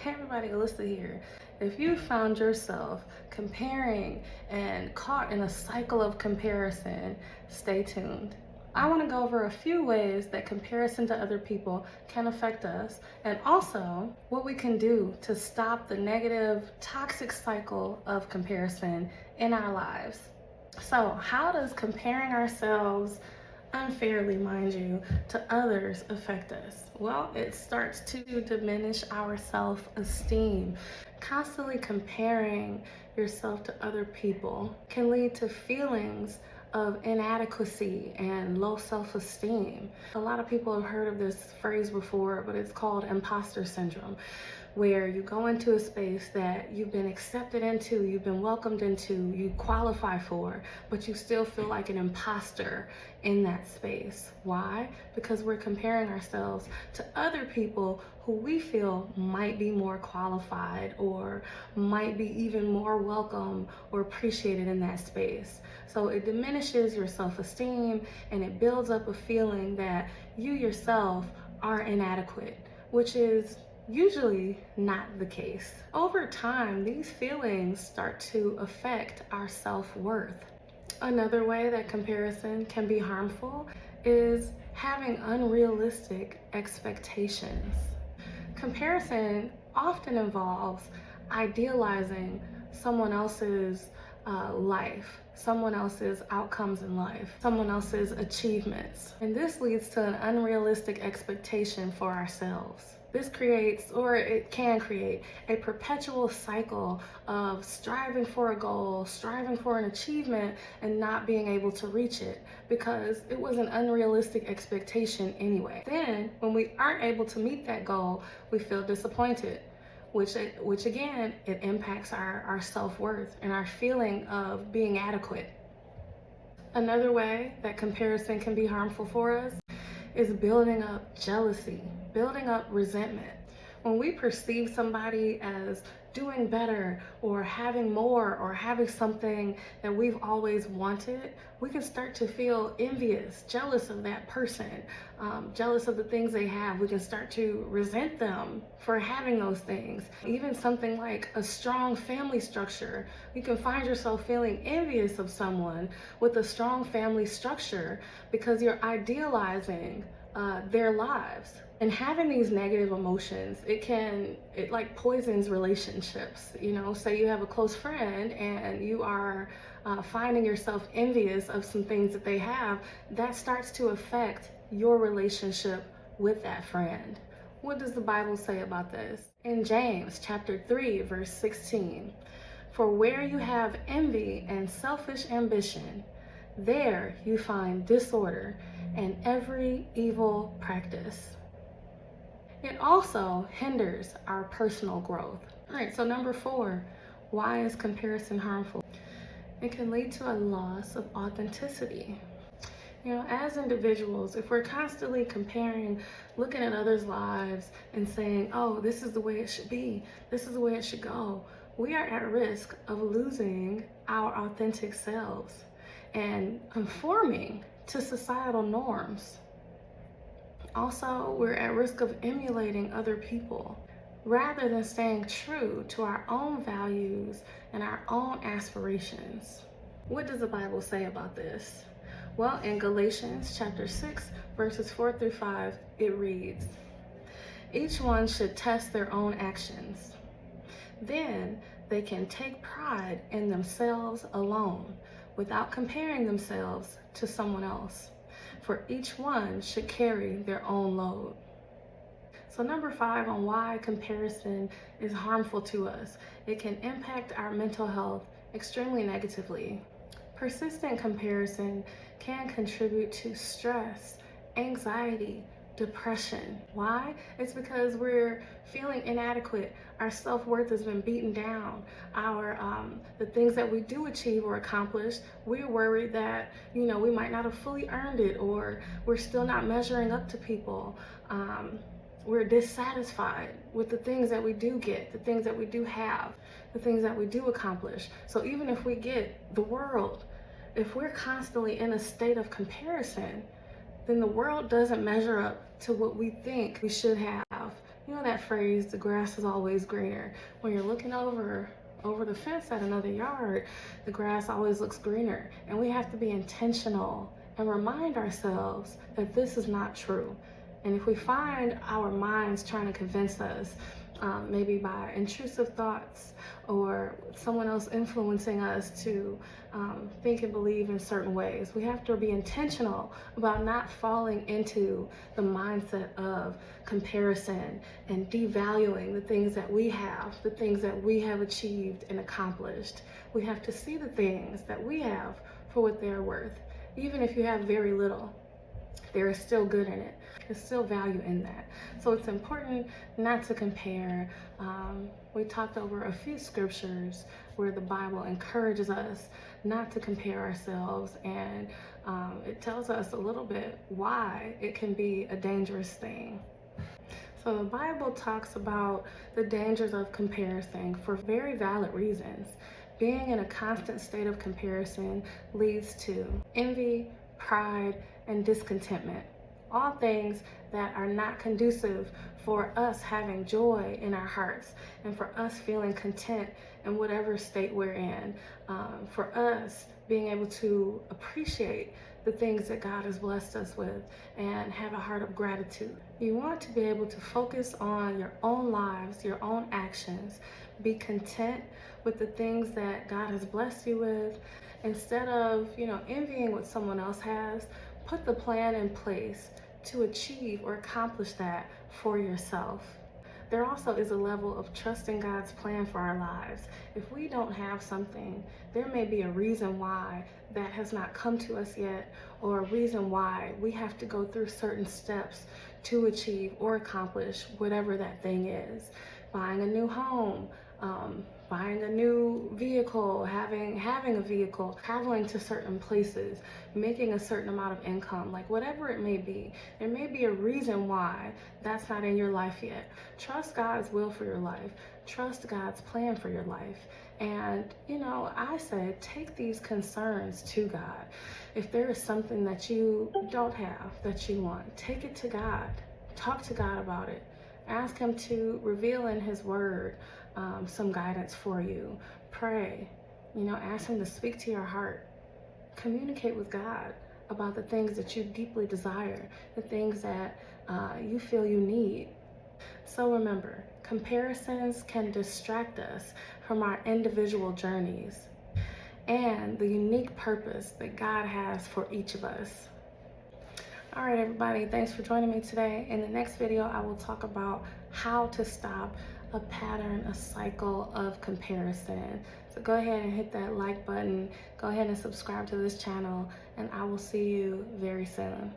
Hey everybody, Alyssa here. If you found yourself comparing and caught in a cycle of comparison, stay tuned. I want to go over a few ways that comparison to other people can affect us, and also what we can do to stop the negative, toxic cycle of comparison in our lives. So, how does comparing ourselves unfairly, mind you, to others affect us? Well, it starts to diminish our self-esteem. Constantly comparing yourself to other people can lead to feelings of inadequacy and low self-esteem. A lot of people have heard of this phrase before, but it's called imposter syndrome, where you go into a space that you've been accepted into, you've been welcomed into, you qualify for, but you still feel like an imposter in that space. Why? Because we're comparing ourselves to other people who we feel might be more qualified or might be even more welcome or appreciated in that space. So it diminishes your self-esteem and it builds up a feeling that you yourself are inadequate, which is usually not the case. Over time, these feelings start to affect our self-worth. Another way that comparison can be harmful is having unrealistic expectations. Comparison often involves idealizing someone else's life, someone else's outcomes in life, someone else's achievements. And this leads to an unrealistic expectation for ourselves. This creates, or it can create, a perpetual cycle of striving for a goal, striving for an achievement, and not being able to reach it because it was an unrealistic expectation anyway. Then, when we aren't able to meet that goal, we feel disappointed, which again, it impacts our self-worth and our feeling of being adequate. Another way that comparison can be harmful for us is building up jealousy, building up resentment. When we perceive somebody as doing better or having more or having something that we've always wanted, we can start to feel envious, jealous of that person, jealous of the things they have. We can start to resent them for having those things. Even something like a strong family structure, you can find yourself feeling envious of someone with a strong family structure because you're idealizing their lives. And having these negative emotions, it like poisons relationships. You know, say you have a close friend and you are finding yourself envious of some things that they have, that starts to affect your relationship with that friend. What does the Bible say about this? In James chapter 3, verse 16, "For where you have envy and selfish ambition, there you find disorder and every evil practice." It also hinders our personal growth. All right, so number 4, why is comparison harmful? It can lead to a loss of authenticity. You know, as individuals, if we're constantly comparing, looking at others' lives and saying, oh, this is the way it should be, this is the way it should go, we are at risk of losing our authentic selves and conforming to societal norms. Also, we're at risk of emulating other people rather than staying true to our own values and our own aspirations. What does the Bible say about this? Well, in Galatians chapter 6, verses 4 through 5, it reads, "Each one should test their own actions. Then they can take pride in themselves alone without comparing themselves to someone else. For each one should carry their own load." So number 5 on why comparison is harmful to us. It can impact our mental health extremely negatively. Persistent comparison can contribute to stress, anxiety, depression. Why? It's because we're feeling inadequate. Our self-worth has been beaten down. The things that we do achieve or accomplish, we're worried that, we might not have fully earned it, or we're still not measuring up to people. We're dissatisfied with the things that we do get, the things that we do have, the things that we do accomplish. So even if we get the world, if we're constantly in a state of comparison, then the world doesn't measure up to what we think we should have You know that phrase, the grass is always greener. When you're looking over the fence at another yard, the grass always looks greener. And we have to be intentional and remind ourselves that this is not true. And if we find our minds trying to convince us, maybe by intrusive thoughts or someone else influencing us to think and believe in certain ways, we have to be intentional about not falling into the mindset of comparison and devaluing the things that we have, the things that we have achieved and accomplished. We have to see the things that we have for what they're worth. Even if you have very little, there is still good in it. There's still value in that. So it's important not to compare. We talked over a few scriptures where the Bible encourages us not to compare ourselves, and it tells us a little bit why it can be a dangerous thing. So the Bible talks about the dangers of comparison for very valid reasons. Being in a constant state of comparison leads to envy, pride, and discontentment. All things that are not conducive for us having joy in our hearts and for us feeling content in whatever state we're in, for us being able to appreciate the things that God has blessed us with and have a heart of gratitude. You want to be able to focus on your own lives, your own actions, be content with the things that God has blessed you with. Instead of, envying what someone else has, put the plan in place to achieve or accomplish that for yourself. There also is a level of trusting God's plan for our lives. If we don't have something, there may be a reason why that has not come to us yet, or a reason why we have to go through certain steps to achieve or accomplish whatever that thing is. Buying a new home, buying a new vehicle, having a vehicle, traveling to certain places, making a certain amount of income, like whatever it may be. There may be a reason why that's not in your life yet. Trust God's will for your life. Trust God's plan for your life. And, I say take these concerns to God. If there is something that you don't have that you want, take it to God. Talk to God about it. Ask Him to reveal in His Word some guidance for you. Pray. Ask Him to speak to your heart. Communicate with God about the things that you deeply desire, the things that you feel you need. So remember, comparisons can distract us from our individual journeys and the unique purpose that God has for each of us. All right, everybody, thanks for joining me today. In the next video, I will talk about how to stop a pattern, a cycle of comparison. So go ahead and hit that like button. Go ahead and subscribe to this channel, and I will see you very soon.